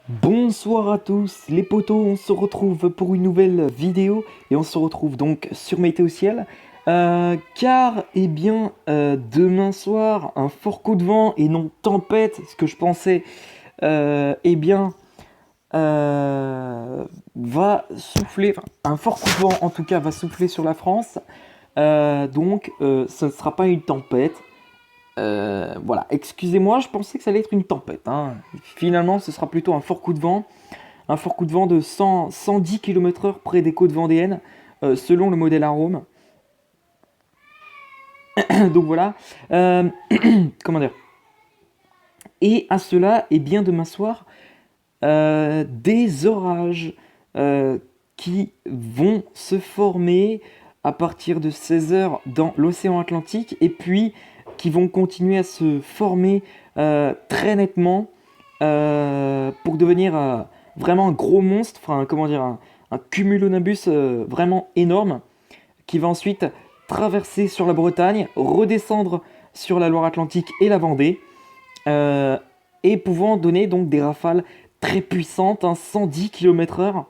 Bonsoir à tous les potos, on se retrouve pour une nouvelle vidéo et on se retrouve donc sur Météo Ciel car demain soir un fort coup de vent et non tempête, ce que je pensais eh bien va souffler, enfin, un fort coup de vent en tout cas va souffler sur la France. Ce ne sera pas une tempête. Voilà, excusez-moi, je pensais que ça allait être une tempête, hein. Finalement ce sera plutôt un fort coup de vent de 110 km/h près des côtes vendéennes, selon le modèle Arome. Donc voilà. Euh, comment dire. Et à cela, et bien demain soir, des orages euh, qui vont se former à partir de 16 h dans l'océan Atlantique et puis qui vont continuer à se former très nettement pour devenir vraiment un gros monstre, enfin comment dire, un cumulonimbus vraiment énorme qui va ensuite traverser sur la Bretagne, redescendre sur la Loire-Atlantique et la Vendée, euh, et pouvant donner donc des rafales très puissantes, hein, 110 km/h.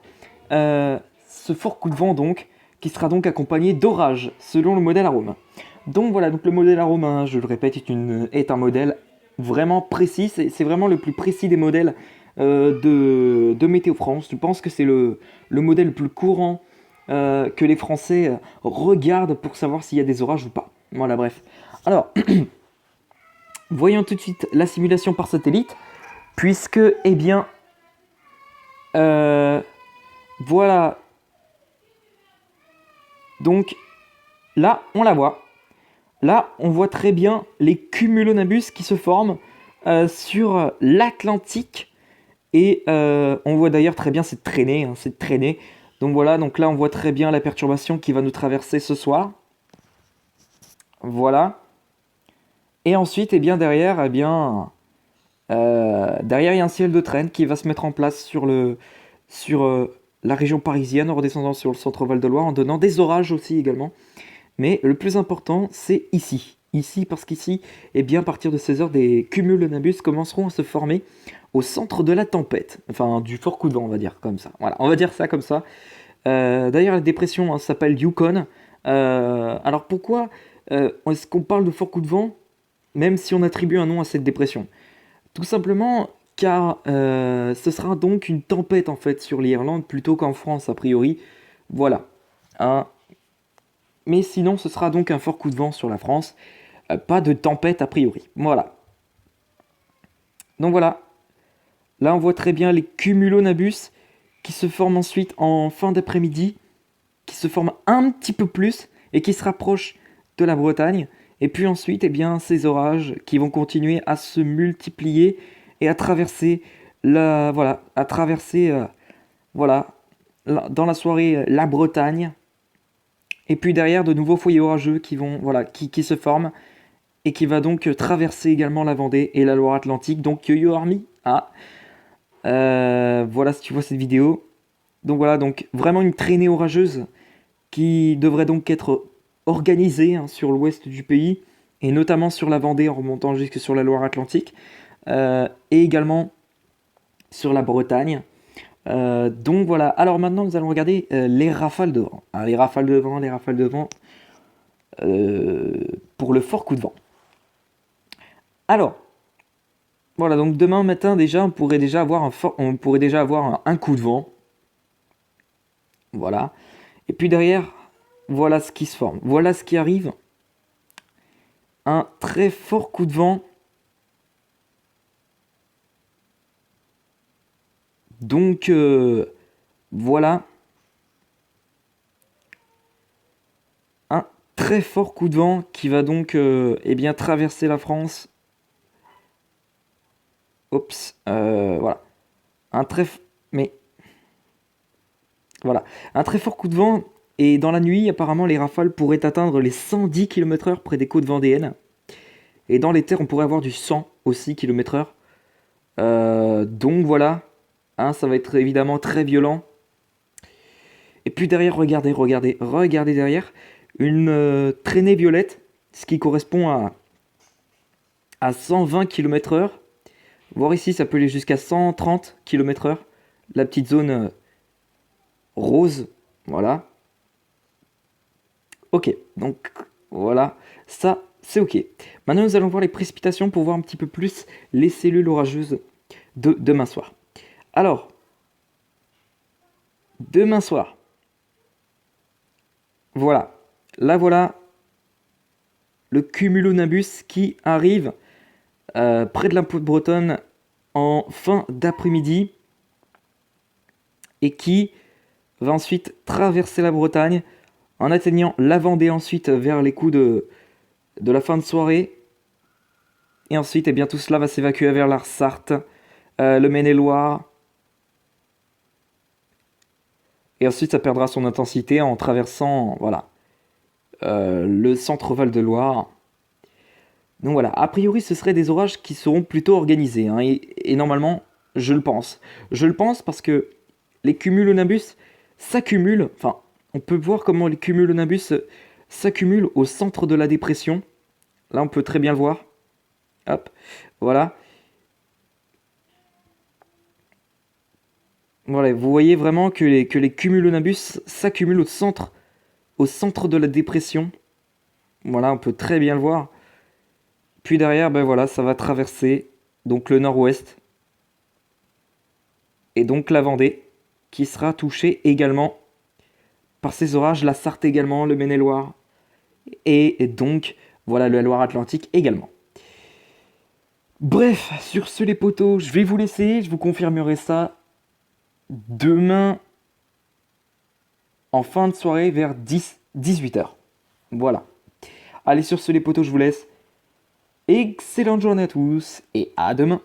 Ce fort coup de vent donc, qui sera donc accompagné d'orages, selon le modèle Arome. Donc voilà, donc le modèle Arome, hein, je le répète, est un modèle vraiment précis, c'est vraiment le plus précis des modèles de Météo France. Je pense que c'est le modèle le plus courant que les Français regardent pour savoir s'il y a des orages ou pas. Voilà, bref. Alors, voyons tout de suite la simulation par satellite, puisque, eh bien, euh, voilà. Donc, là, on la voit. Là, on voit très bien les cumulonimbus qui se forment sur l'Atlantique. Et on voit d'ailleurs très bien cette traînée, hein, cette traînée. Donc voilà, donc là, on voit très bien la perturbation qui va nous traverser ce soir. Voilà. Et ensuite, derrière, il y a un ciel de traîne qui va se mettre en place sur la région parisienne, en redescendant sur le centre Val-de-Loire, en donnant des orages aussi également. Mais le plus important, c'est ici. Ici, parce qu'ici, à partir de 16 h des cumulonimbus commenceront à se former au centre de la tempête. Enfin, du fort coup de vent, on va dire, comme ça. Voilà, on va dire ça comme ça. D'ailleurs, la dépression, hein, s'appelle Yukon. Alors pourquoi est-ce qu'on parle de fort coup de vent, même si on attribue un nom à cette dépression? Tout simplement car ce sera donc une tempête en fait sur l'Irlande plutôt qu'en France a priori. Voilà. Hein. Mais sinon ce sera donc un fort coup de vent sur la France. Pas de tempête a priori. Voilà. Donc voilà. Là on voit très bien les cumulonimbus qui se forment ensuite en fin d'après-midi, qui se forment un petit peu plus et qui se rapprochent de la Bretagne. Et puis ensuite, ces orages qui vont continuer à se multiplier et à traverser voilà, dans la soirée la Bretagne. Et puis derrière, de nouveaux foyers orageux qui se forment et qui va donc traverser également la Vendée et la Loire-Atlantique. Donc Yo-Yo Army, voilà si tu vois cette vidéo. Donc voilà, donc vraiment une traînée orageuse qui devrait donc être organisée, hein, sur l'ouest du pays, et notamment sur la Vendée en remontant jusque sur la Loire-Atlantique, et également sur la Bretagne. Donc voilà, alors maintenant nous allons regarder les rafales de vent. Alors, les rafales de vent pour le fort coup de vent. Alors, voilà, donc demain matin déjà, on pourrait déjà avoir un coup de vent. Voilà. Et puis derrière, voilà ce qui se forme. Voilà ce qui arrive. Un très fort coup de vent. Donc voilà. Un très fort coup de vent qui va donc traverser la France. Oups. Voilà. Un très... Mais... Voilà. Un très fort coup de vent. Et dans la nuit, apparemment, les rafales pourraient atteindre les 110 km/h près des côtes vendéennes. Et dans les terres, on pourrait avoir du 100 aussi km/h. Donc voilà. Hein, ça va être évidemment très violent. Et puis derrière, regardez derrière. Une traînée violette, ce qui correspond à 120 km/h. Voir ici, ça peut aller jusqu'à 130 km/h. La petite zone rose, voilà. Ok, donc voilà, ça c'est ok. Maintenant nous allons voir les précipitations pour voir un petit peu plus les cellules orageuses de demain soir. Alors, demain soir, voilà, là voilà le cumulonimbus qui arrive près de la Pointe bretonne en fin d'après-midi et qui va ensuite traverser la Bretagne en atteignant la Vendée ensuite vers les coups de la fin de soirée. Et ensuite, eh bien, tout cela va s'évacuer vers la Sarthe, le Maine-et-Loire. Et ensuite, ça perdra son intensité en traversant voilà, le centre Val-de-Loire. Donc voilà, a priori, ce seraient des orages qui seront plutôt organisés. Hein, et normalement, je le pense. Je le pense parce que les cumulonimbus s'accumulent. Enfin, on peut voir comment les cumulonimbus s'accumulent au centre de la dépression. Là, on peut très bien le voir. Hop, voilà. Voilà, vous voyez vraiment que les cumulonimbus s'accumulent au centre de la dépression. Voilà, on peut très bien le voir. Puis derrière, ben voilà, ça va traverser donc le nord-ouest et donc la Vendée, qui sera touchée également par ces orages, la Sarthe également, le Maine-et-Loire, et donc voilà le Loire-Atlantique également. Bref, sur ce les potos, je vais vous laisser, je vous confirmerai ça demain en fin de soirée vers 18h. Voilà. Allez, sur ce les potos, je vous laisse. Excellente journée à tous et à demain.